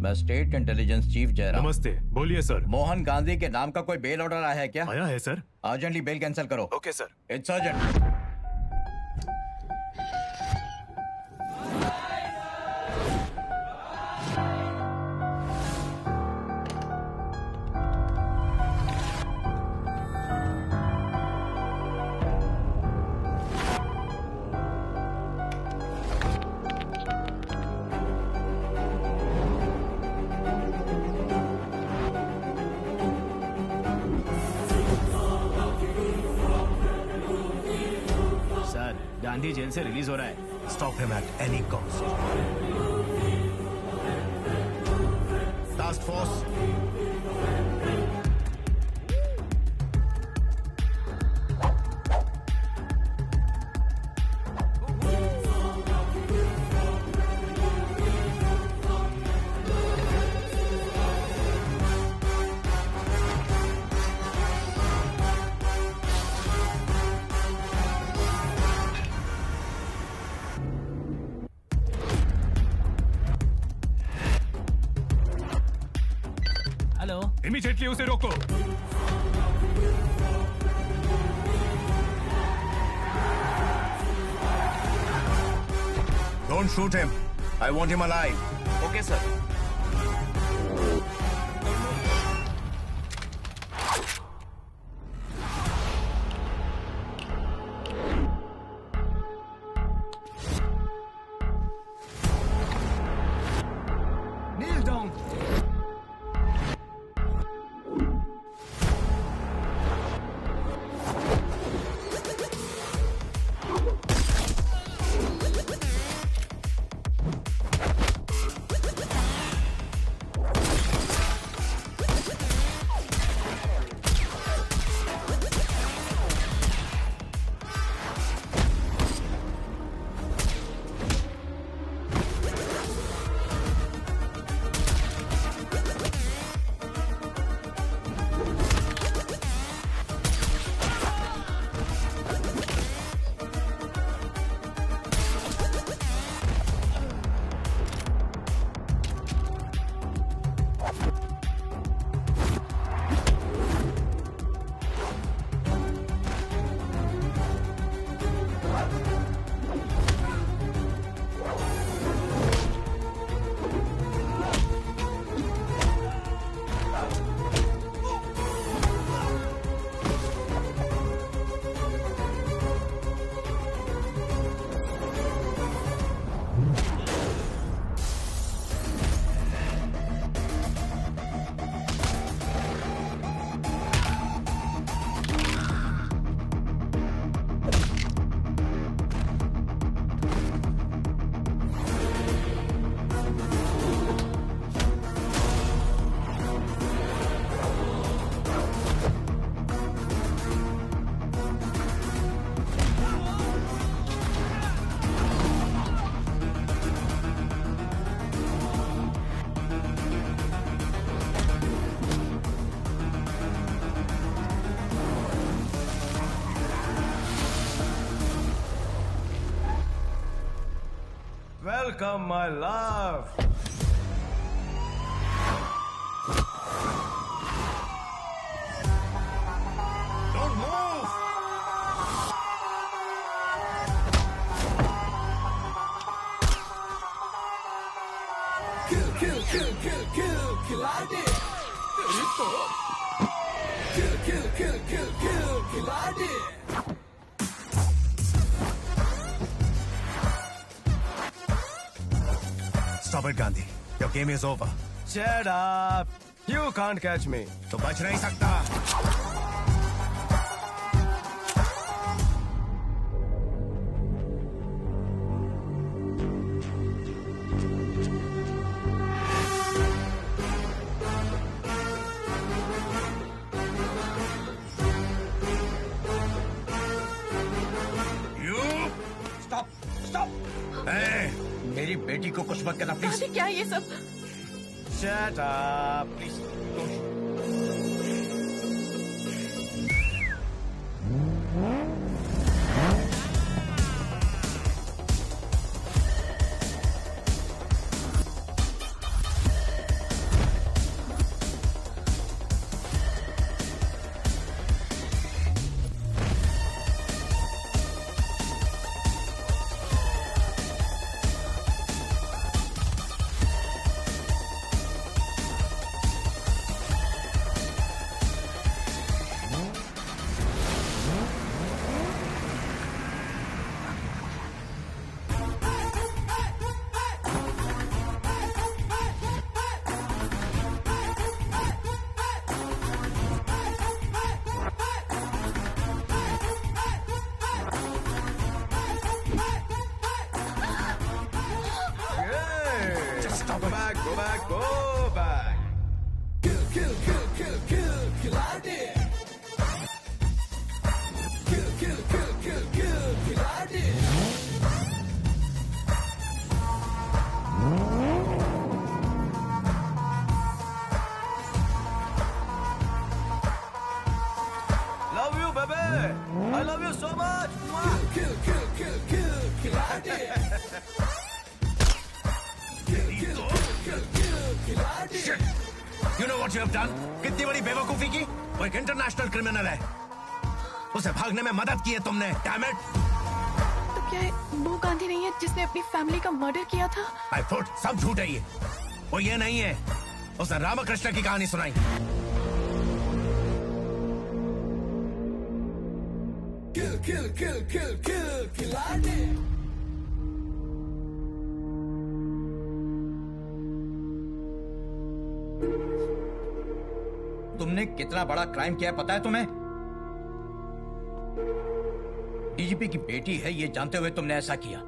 मैं state intelligence chief Jairam. नमस्ते, बोलिए सर। मोहन गांधी के नाम का कोई बेल ऑर्डर आया है क्या? आया है सर। अर्जेंटली बेल कैंसिल करो। Okay sir. It's urgent. Gandhi jail से रिलीज हो रहा है। Stop him at any cost. Task force, immediately उसे रोको। Don't shoot him. I want him alive. Okay sir. Kneel down. Welcome, my love. Don't move. Kill, kill, kill, kill, kill, kill, I did. Kill, kill, kill, kill, kill, kill, I did. Stop it, Gandhi. Your game is over. Shut up. You can't catch me. तो बच नहीं सकता। Stop stop. मेरी बेटी को कुछ मत करना प्लीज। क्या ये सब? Shut up. Please. Stop it. Go back. Kill, kill, kill, kill, kill, खिलाड़ी. Kill, kill, kill, kill, kill, खिलाड़ी. Love you, baby. I love you so much. Kill, kill, kill, kill, खिलाड़ी. Kill, kill, kill, kill, खिलाड़ी. You know what you have done? कितनी बड़ी बेवकूफी की? वो एक इंटरनेशनल क्रिमिनल है. उसे भागने में मदद की है तुमने. Damn it! तो क्या है, वो गांधी नहीं है जिसने अपनी फैमिली का मर्डर किया था? I thought सब झूठ है ये. वो ये नहीं है. उसने रामकृष्ण की कहानी सुनाई. Kill, kill, kill, kill, kill, खिलाड़ी. तुमने कितना बड़ा क्राइम किया है पता है तुम्हें? डीजीपी की बेटी है ये जानते हुए तुमने ऐसा किया.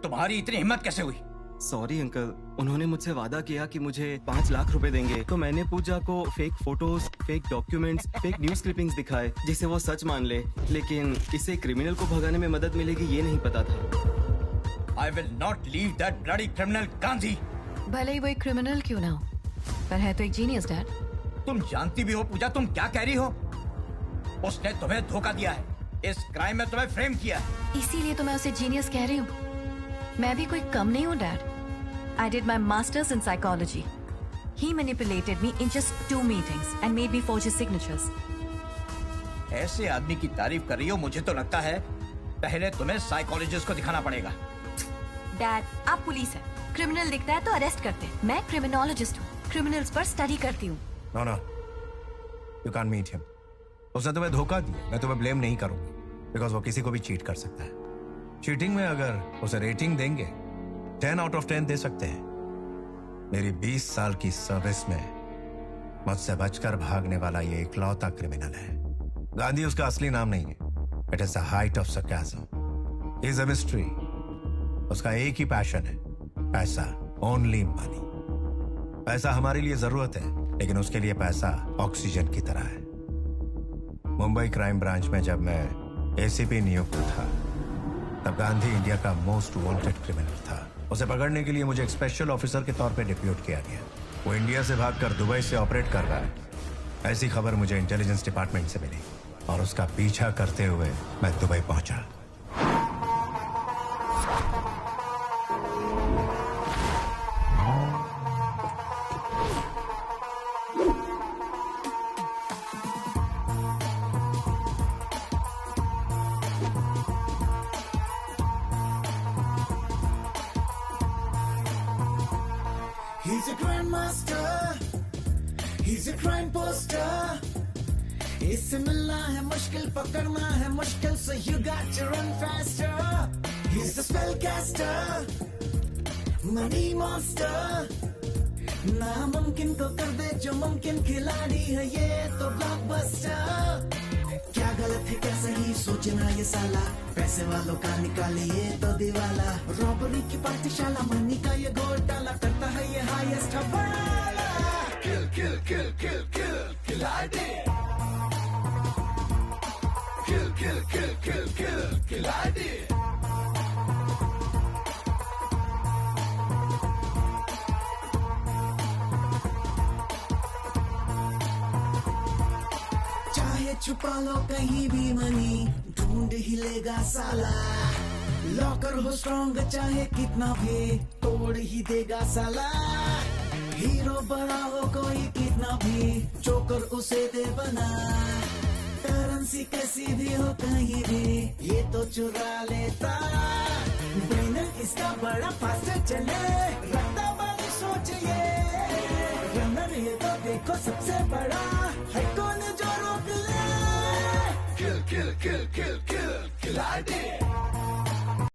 तुम्हारी इतनी हिम्मत कैसे हुई? सॉरी अंकल, उन्होंने मुझसे वादा किया कि मुझे 5 लाख रुपए देंगे, तो मैंने पूजा को fake photos, fake documents, fake news clippings दिखाए जिसे वो सच मान ले. लेकिन इसे क्रिमिनल को भगाने में मदद मिलेगी ये नहीं पता था. I will not leave that bloody criminal Gandhi. भले ही वो एक क्रिमिनल क्यों ना हो, पर है तो एक जीनियस डैड. तुम जानती भी हो पूजा तुम क्या कह रही हो? उसने तुम्हें धोखा दिया है. इस क्राइम में तुम्हें फ्रेम किया है. इसीलिए तो मैं उसे जीनियस कह रही हूँ. मैं भी कोई कम नहीं हूँ dad. I did my master's in psychology. He manipulated me in just 2 meetings and made me forge his signatures. ऐसे आदमी की तारीफ कर रही हो, मुझे तो लगता है पहले तुम्हें साइकोलॉजिस्ट को दिखाना पड़ेगा. डैड, आप पुलिस हैं. क्रिमिनल दिखता है तो अरेस्ट करते हैं. मैं क्रिमिनोलॉजिस्ट हूँ. क्रिमिनल्स पर स्टडी करती हूँ. No. You can't meet him. उसने तुम्हें धोखा दिया. मैं तुम्हें ब्लेम नहीं करूंगी. Because वो किसी को भी चीट कर सकता है. चीटिंग में अगर उसे रेटिंग देंगे 10 out of 10 दे सकते हैं. मेरी 20 साल की सर्विस में मुझसे बचकर भागने वाला ये इकलौता क्रिमिनल है. गांधी उसका असली नाम नहीं है. It is the height of sarcasm. He is a mystery. उसका एक ही पैशन है, पैसा. Only money. पैसा हमारे लिए जरूरत है, लेकिन उसके लिए पैसा ऑक्सीजन की तरह है. मुंबई क्राइम ब्रांच में जब मैं एसीपी नियुक्त था तब गांधी इंडिया का मोस्ट वांटेड क्रिमिनल था. उसे पकड़ने के लिए मुझे एक स्पेशल ऑफिसर के तौर पे डिप्यूट किया गया. वो इंडिया से भागकर दुबई से ऑपरेट कर रहा है. ऐसी खबर मुझे इंटेलिजेंस डिपार्टमेंट से मिली और उसका पीछा करते हुए मैं दुबई पहुंचा. He's a grandmaster. He's a crime poster. इससे मिलना है मुश्किल, पकड़ना है मुश्किल, so you got to run faster. He's the spellcaster, money monster. नामुमकिन को कर दे जो मुमकिन, खिलाड़ी है ये तो ब्लॉकबस्टर. क्या गलत है क्या सही सोचना ये साला, पैसे वालों का निकालिए तो दिवाला. रॉबरी की पाठशाला, मनी का ये घोटाला, करता है ये हाईएस्ट हवाला. किल किल किल किल किल खिलाड़ी. किल किल किल किल किल खिलाड़ी. चाहे छुपा लो कहीं भी मनी, ढूंढ ही लेगा साला. लॉकर हो स्ट्रॉन्ग चाहे कितना भी, तोड़ ही देगा साला. हीरो बड़ा हो कोई कितना भी, चोकर उसे दे बना. करेंसी कैसी भी हो कहीं भी, ये तो चुरा लेता. ब्रेनर इसका बड़ा फास्ट चले, रखता बड़ी सोच ये. रनर ये तो देखो सबसे बड़ा है, कौन जो रोक ले. किल किल किल किल किल खिलाड़ी.